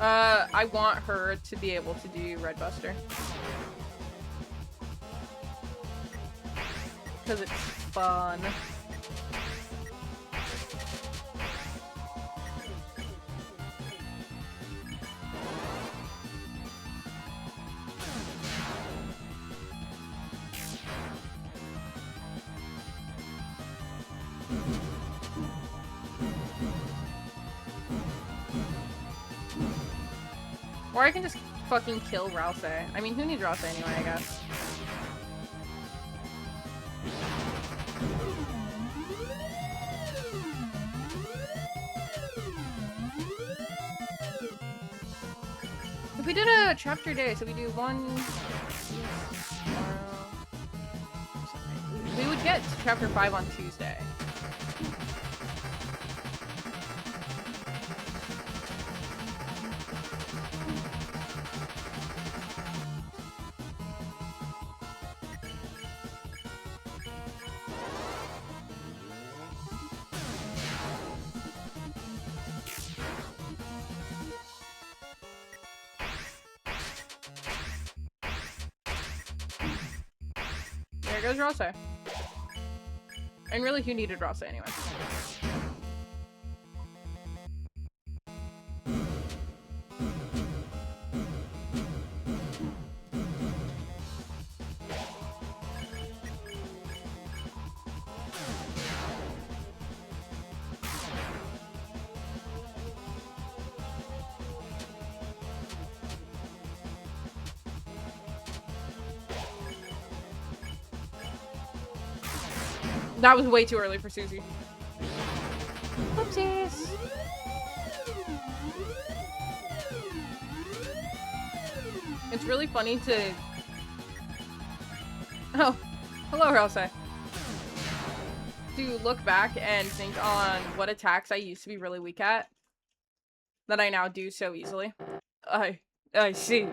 I want her to be able to do Red Buster. Because it's fun. Or I can just fucking kill Rouse. I mean, who needs Rouse anyway, I guess. If we did a chapter day, so we do one... we would get to chapter 5 on Tuesday. There goes Rouse. And really, who needed Rouse anyway? That was way too early for Susie. Whoopsies. It's really funny to... Oh, hello, Rouse. To look back and think on what attacks I used to be really weak at that I now do so easily. I see.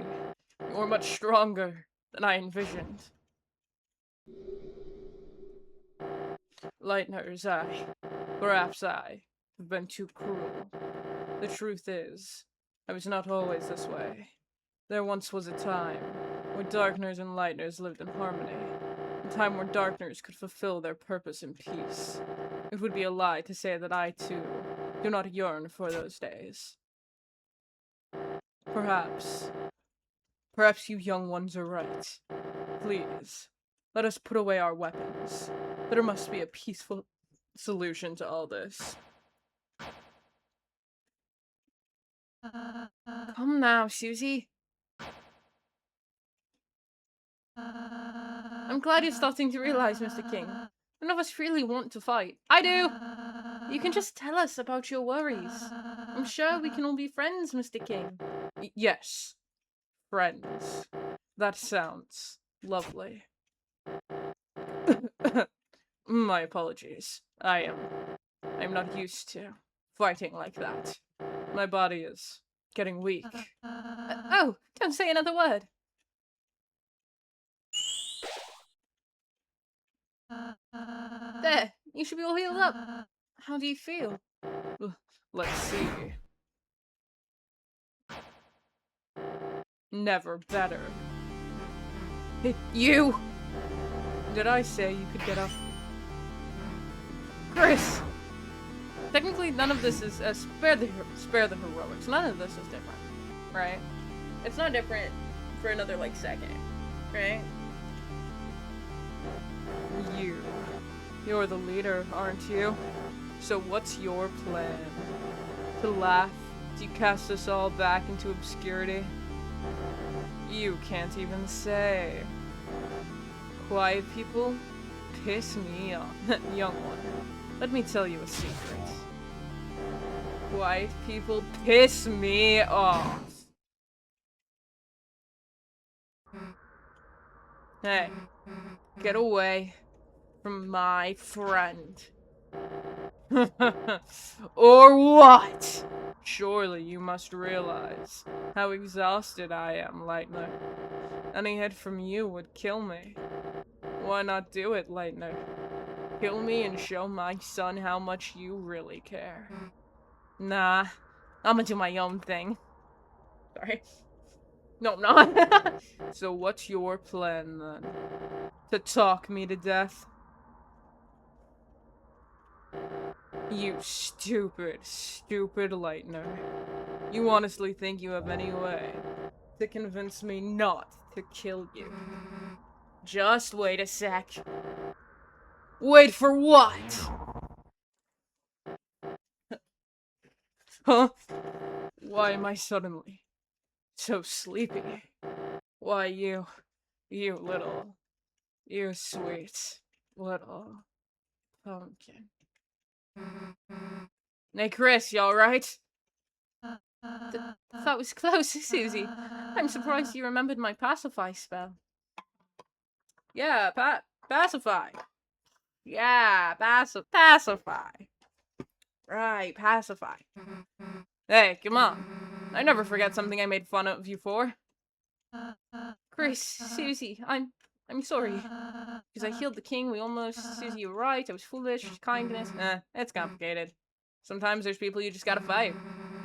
You're much stronger than I envisioned. Lightners, perhaps I have been too cruel. The truth is, I was not always this way. There once was a time where Darkners and Lightners lived in harmony. A time where Darkners could fulfill their purpose in peace. It would be a lie to say that I, too, do not yearn for those days. Perhaps you young ones are right. Please, let us put away our weapons. There must be a peaceful solution to all this. Come now, Susie. I'm glad you're starting to realize, Mr. King. None of us really want to fight. I do! You can just tell us about your worries. I'm sure we can all be friends, Mr. King. Yes. Friends. That sounds lovely. My apologies. I'm not used to fighting like that. My body is getting weak. Oh, don't say another word. There, you should be all healed up. How do you feel? Let's see. Never better. You! Did I say you could get up? Chris! Technically, none of this is spare the heroics. None of this is different, right? It's not different for another like second, right? You're the leader, aren't you? So what's your plan? To laugh? Do you cast us all back into obscurity? You can't even say. Quiet people piss me off. Young one, let me tell you a secret. Quiet people piss me off. Hey, get away from my friend. Or what? Surely you must realize how exhausted I am, Lightner. Any hit from you would kill me. Why not do it, Lightner? Kill me and show my son how much you really care. Nah, I'ma do my own thing. Sorry. No, I'm not. So what's your plan, then? To talk me to death? You stupid, stupid Lightner. You honestly think you have any way to convince me not to kill you? Just wait a sec. Wait for what? Huh? Why am I suddenly so sleepy? Why, you sweet little pumpkin. Hey, Chris, you alright? That was close, Susie. I'm surprised you remembered my pacify spell. Yeah, pacify. Yeah, pacify. Right, pacify. Hey, come on. I never forget something I made fun of you for. Chris, Susie, I'm sorry. Because I healed the king, we almost... Susie, you were right, I was foolish, kindness... It's complicated. Sometimes there's people you just gotta fight.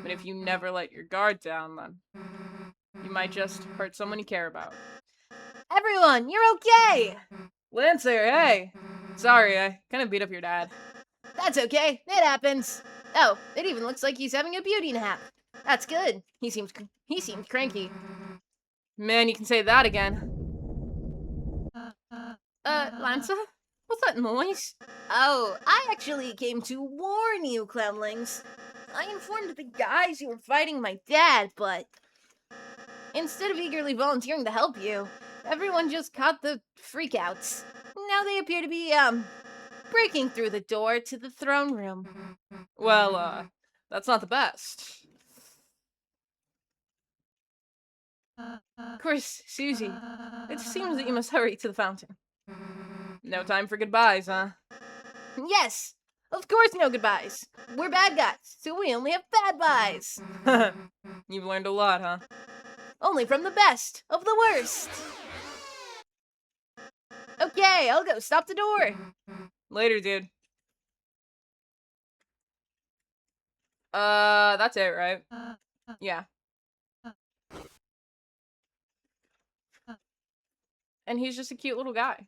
But if you never let your guard down, then you might just hurt someone you care about. Everyone, you're okay! Lancer, hey! Sorry, I kinda beat up your dad. That's okay, it happens. Oh, it even looks like he's having a beauty nap. That's good. He seemed cranky. Man, you can say that again. Lanza? What's that noise? Oh, I actually came to warn you, clownlings. I informed the guys you were fighting my dad, but instead of eagerly volunteering to help you, everyone just caught the freakouts. Now they appear to be, breaking through the door to the throne room. Well, that's not the best. Chris, Susie, it seems that you must hurry to the fountain. No time for goodbyes, huh? Yes, of course no goodbyes. We're bad guys, so we only have bad byes. You've learned a lot, huh? Only from the best of the worst. Okay, I'll go stop the door. Later, dude. That's it, right? Yeah. And he's just a cute little guy.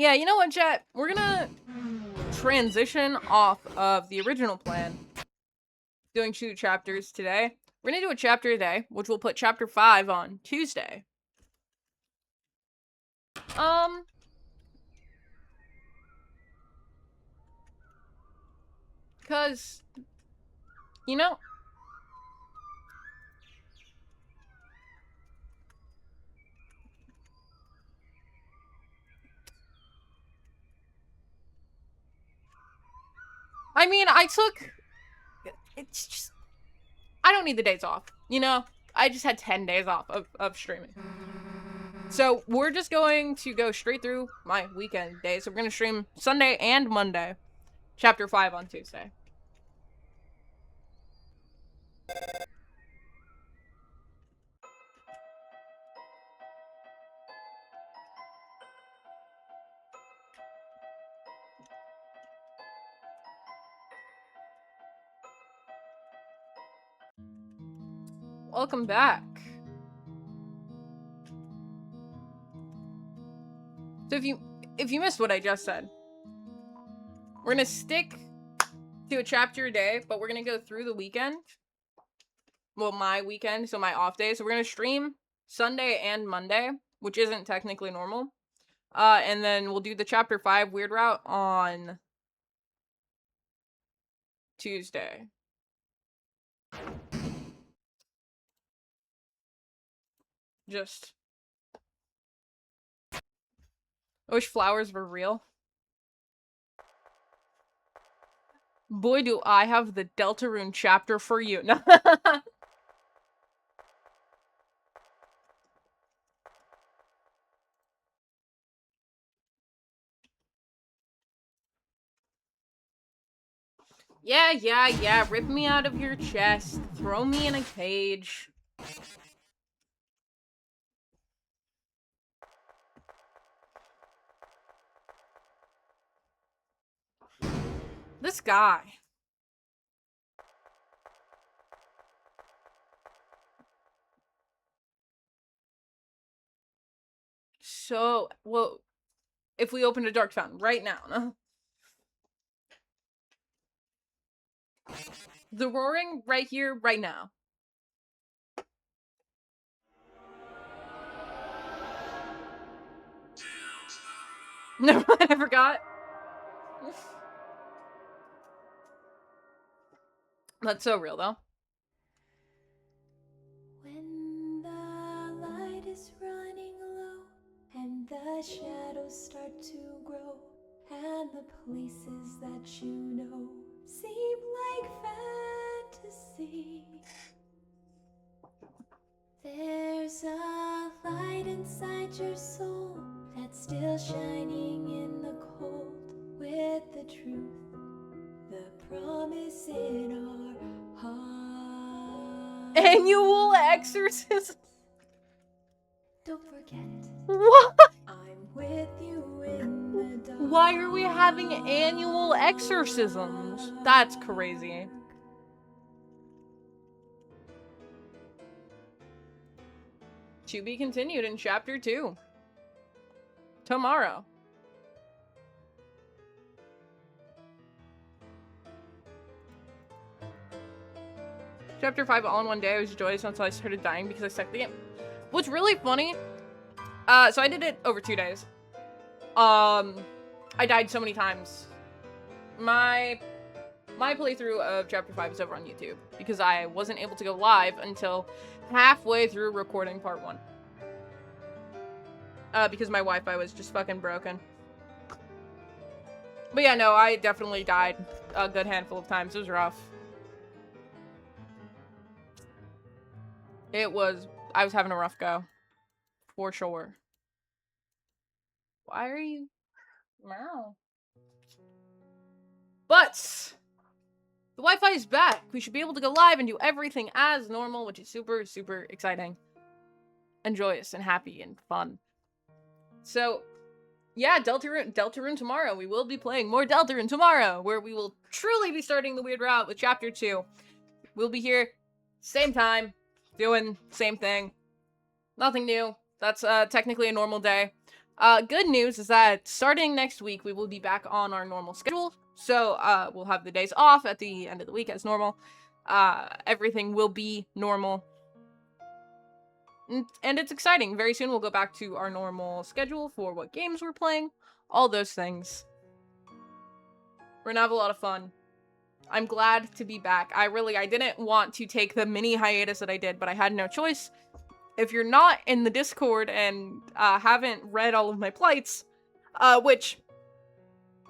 Yeah, you know what, chat? We're gonna transition off of the original plan, doing 2 chapters today. We're gonna do a chapter a day, which we'll put chapter 5 on Tuesday. Cause, you know, I mean, it's just, I don't need the days off, you know? I just had 10 days off of streaming. So we're just going to go straight through my weekend days. So we're going to stream Sunday and Monday, chapter 5 on Tuesday. Welcome back. So if you missed what I just said, we're gonna stick to a chapter a day, but we're gonna go through the weekend. Well, my weekend, so my off day. So we're gonna stream Sunday and Monday, which isn't technically normal. And then we'll do the chapter 5 weird route on Tuesday. Just, I wish flowers were real. Boy, do I have the Deltarune chapter for you. No. Yeah. Rip me out of your chest. Throw me in a cage. This guy. So, well, if we open a dark fountain right now, no? The roaring right here, right now. Never mind, I forgot. That's so real, though. When the light is running low and the shadows start to grow and the places that you know seem like fantasy, there's a light inside your soul that's still shining in the cold with the truth, the promise in our hearts. Annual exorcism. Don't forget it. What? I'm with you in the dark. Why are we having annual exorcisms? That's crazy. To be continued in chapter 2. Tomorrow. Chapter 5 all in one day. I was joyous until I started dying because I sucked the game. What's really funny, so I did it over 2 days. I died so many times. My playthrough of chapter 5 is over on YouTube because I wasn't able to go live until halfway through recording part 1. Because my Wi-Fi was just fucking broken. But yeah, no, I definitely died a good handful of times. It was rough. I was having a rough go. For sure. Why are you... Wow. But the Wi-Fi is back. We should be able to go live and do everything as normal, which is super, super exciting. And joyous and happy and fun. So, yeah, Deltarune tomorrow. We will be playing more Deltarune tomorrow, where we will truly be starting the weird route with chapter 2. We'll be here, same time, doing same thing. Nothing new. That's technically a normal day. Good news is that starting next week, we will be back on our normal schedule. So, we'll have the days off at the end of the week as normal. Everything will be normal. And it's exciting. Very soon we'll go back to our normal schedule for what games we're playing. All those things. We're gonna have a lot of fun. I'm glad to be back. I didn't want to take the mini hiatus that I did, but I had no choice. If you're not in the Discord and haven't read all of my plights, which,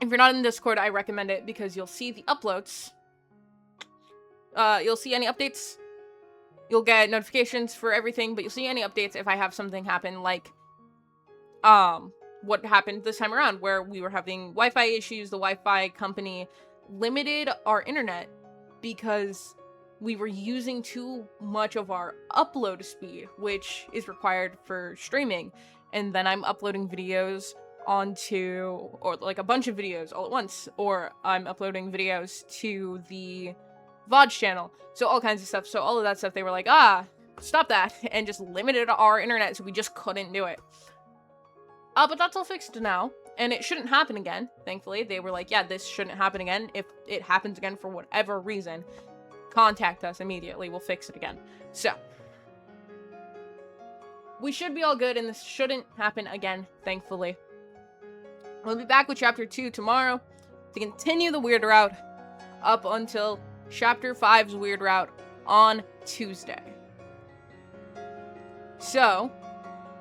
if you're not in the Discord, I recommend it because you'll see the uploads. You'll see any updates. You'll get notifications for everything, but you'll see any updates if I have something happen, like, what happened this time around, where we were having Wi-Fi issues. The Wi-Fi company limited our internet because we were using too much of our upload speed, which is required for streaming. And then I'm uploading videos onto, or like a bunch of videos all at once, or I'm uploading videos to the VOD channel. So all kinds of stuff. So all of that stuff, they were like, stop that, and just limited our internet, so we just couldn't do it. But that's all fixed now, and it shouldn't happen again, thankfully. They were like, yeah, this shouldn't happen again. If it happens again for whatever reason, contact us immediately. We'll fix it again. So, we should be all good, and this shouldn't happen again, thankfully. We'll be back with Chapter 2 tomorrow to continue the weird route up until Chapter 5's weird route on Tuesday. So,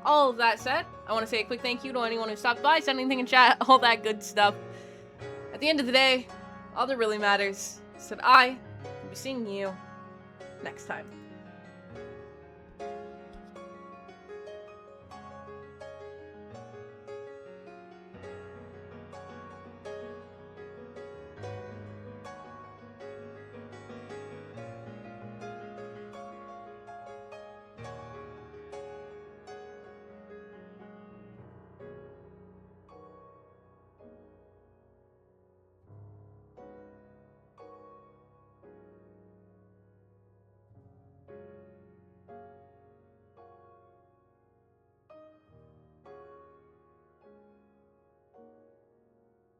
all of that said, I want to say a quick thank you to anyone who stopped by, said anything in chat, all that good stuff. At the end of the day, all that really matters is that I will be seeing you next time.